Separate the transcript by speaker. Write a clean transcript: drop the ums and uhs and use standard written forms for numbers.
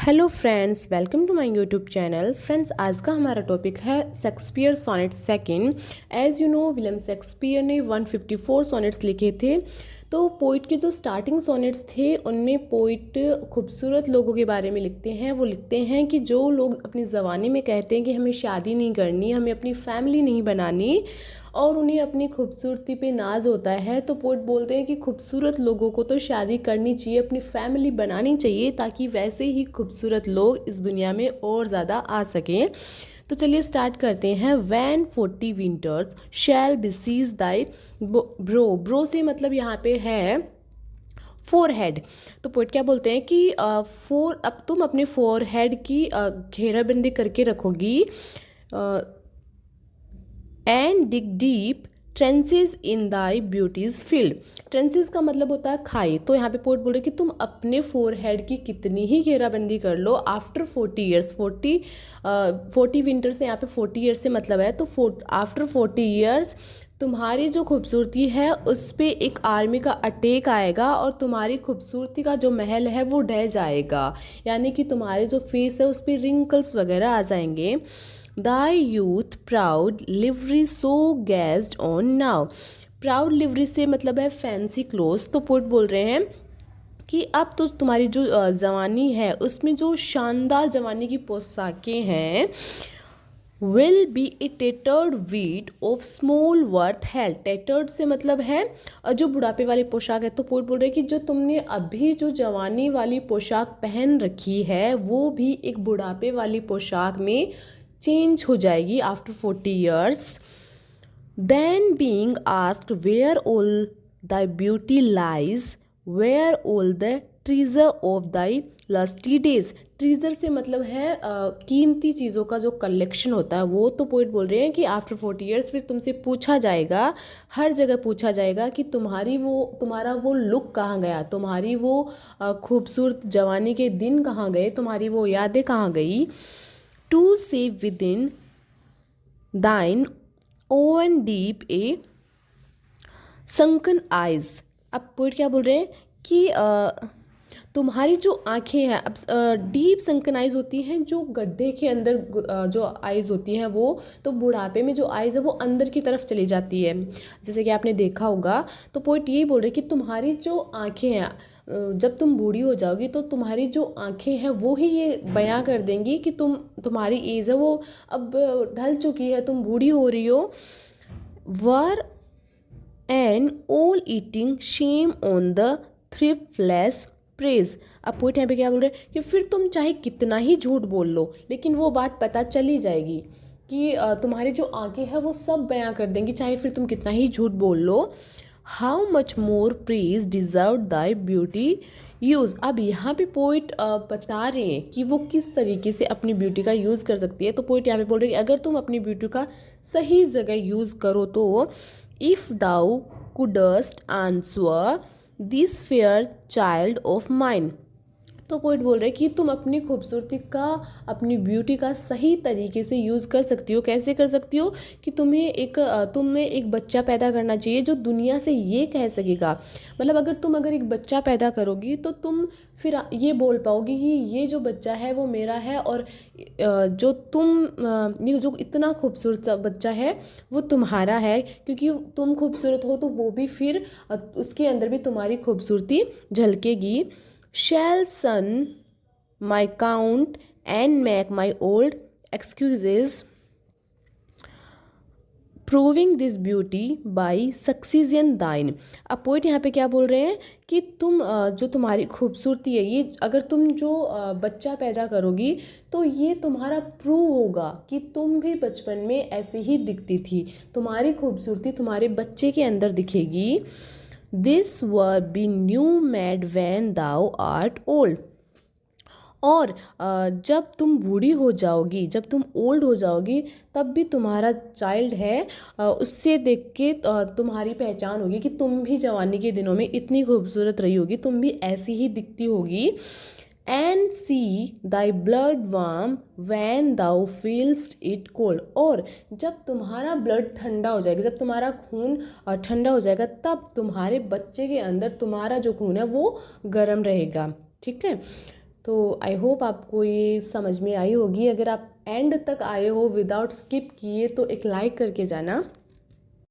Speaker 1: Hello friends, welcome to my YouTube channel. Friends, आज का हमारा टॉपिक है Shakespeare sonnet second. As you know, William Shakespeare ने 154 sonnets लिखे थे। तो पोइट के जो स्टार्टिंग सोनेट्स थे उनमें पोइट खूबसूरत लोगों के बारे में लिखते हैं। वो लिखते हैं कि जो लोग अपनी ज़बानी में कहते हैं कि हमें शादी नहीं करनी, हमें अपनी फैमिली नहीं बनानी और उन्हें अपनी खूबसूरती पे नाज होता है, तो पोइट बोलते हैं कि खूबसूरत लोगों को तो शादी करनी चाहिए, अपनी फैमिली बनानी चाहिए, ताकि वैसे ही खूबसूरत लोग इस दुनिया में और ज़्यादा आ सकें। तो चलिए स्टार्ट करते हैं। वैन 40 विंटर्स शैल बिसीज दाई ब्रो। ब्रो से मतलब यहाँ पे है फोरहेड। तो पोइट क्या बोलते हैं कि अब तुम अपने फोरहेड की घेराबंदी करके रखोगी। And dig deep trenches in thy beauty's field. Trenches का मतलब होता है खाई। तो यहाँ पे पोइट बोल रहे कि तुम अपने फोरहेड की कितनी ही घेराबंदी कर लो, आफ्टर 40 ईयर्स, 40 विंटर से यहाँ पे 40 ईयर्स से मतलब है, तो आफ्टर 40 ईयर्स तुम्हारी जो खूबसूरती है उस पर एक आर्मी का अटैक आएगा और तुम्हारी खूबसूरती का जो महल है वो ढह जाएगा, यानी कि तुम्हारे जो फेस है उस पर रिंकल्स वगैरह आ जाएंगे। Thy youth proud livery so gazed on now। Proud livery से मतलब है फैंसी क्लोथ। तो पोइट बोल रहे हैं कि अब तो तुम्हारी जो जवानी है उसमें जो शानदार जवानी की पोशाकें हैं, will be a tattered weed of small worth health. Tattered से मतलब है जो बुढ़ापे वाली पोशाक है। तो पोइट बोल रहे हैं कि जो तुमने अभी जो जवानी वाली पोशाक पहन रखी है वो भी एक बुढ़ापे वाली पोशाक में चेंज हो जाएगी after 40 years. Then being asked where all thy beauty lies, where all the treasure of thy lusty days. Treasure से मतलब है कीमती चीज़ों का जो कलेक्शन होता है वो। तो पोइट बोल रहे हैं कि आफ्टर 40 ईयर्स फिर तुमसे पूछा जाएगा, हर जगह पूछा जाएगा कि तुम्हारा वो लुक कहाँ गया, तुम्हारी वो खूबसूरत जवानी के दिन कहाँ गए, तुम्हारी वो यादें कहाँ गई। To save within thine own deep a sunken eyes। अब पोइट क्या बोल रहे हैं कि तुम्हारी जो आँखें हैं, अब डीप संकन आइज़ होती हैं जो गड्ढे के अंदर जो आइज़ होती हैं वो, तो बुढ़ापे में जो आइज़ है वो अंदर की तरफ चली जाती है, जैसे कि आपने देखा होगा। तो पोइट यही बोल रहे हैं कि तुम्हारी जो आँखें हैं जब तुम बूढ़ी हो जाओगी तो तुम्हारी जो आँखें हैं वो ही ये बयां कर देंगी कि तुम्हारी एज है वो अब ढल चुकी है, तुम बूढ़ी हो रही हो। Were an all eating shame on the thriftless praise. अब पोइट यहाँ पे क्या बोल रहे हैं कि फिर तुम चाहे कितना ही झूठ बोल लो लेकिन वो बात पता चली जाएगी कि तुम्हारी जो आंखें हैं वो सब बयां कर देंगी, चाहे फिर तुम कितना ही झूठ बोल लो। How much more praise deserve thy beauty's use. अब यहाँ पे पोइट बता रहे हैं कि वो किस तरीके से अपनी ब्यूटी का यूज़ कर सकती है। तो पोइट यहाँ पे बोल रहे हैं कि अगर तुम अपनी ब्यूटी का सही जगह यूज़ करो तो if thou couldst answer this fair child of mine. तो पोइट बोल रहे हैं कि तुम अपनी खूबसूरती का, अपनी ब्यूटी का सही तरीके से यूज़ कर सकती हो। कैसे कर सकती हो कि तुम्हें एक बच्चा पैदा करना चाहिए जो दुनिया से ये कह सकेगा, मतलब अगर एक बच्चा पैदा करोगी तो तुम फिर ये बोल पाओगी कि ये जो बच्चा है वो मेरा है, और ये जो इतना खूबसूरत बच्चा है वो तुम्हारा है, क्योंकि तुम खूबसूरत हो तो वो भी फिर उसके अंदर भी तुम्हारी खूबसूरती झलकेगी। Shall son my count and make my old excuses, proving this beauty by succession thine. अब पोइट यहाँ पे क्या बोल रहे हैं कि जो तुम्हारी खूबसूरती है, ये अगर तुम जो बच्चा पैदा करोगी तो ये तुम्हारा प्रूव होगा कि तुम भी बचपन में ऐसे ही दिखती थी, तुम्हारी खूबसूरती तुम्हारे बच्चे के अंदर दिखेगी। This were be new made when thou art old. और जब तुम बूढ़ी हो जाओगी, जब तुम ओल्ड हो जाओगी, तब भी तुम्हारा चाइल्ड है उससे देख के तुम्हारी पहचान होगी कि तुम भी जवानी के दिनों में इतनी खूबसूरत रही होगी, तुम भी ऐसी ही दिखती होगी। And see thy blood warm when thou feel'st it cold. और जब तुम्हारा ब्लड ठंडा हो जाएगा, जब तुम्हारा खून ठंडा हो जाएगा, तब तुम्हारे बच्चे के अंदर तुम्हारा जो खून है वो गर्म रहेगा। ठीक है। तो आई होप आपको ये समझ में आई होगी। अगर आप एंड तक आए हो विदाउट स्किप किए तो एक लाइक करके जाना।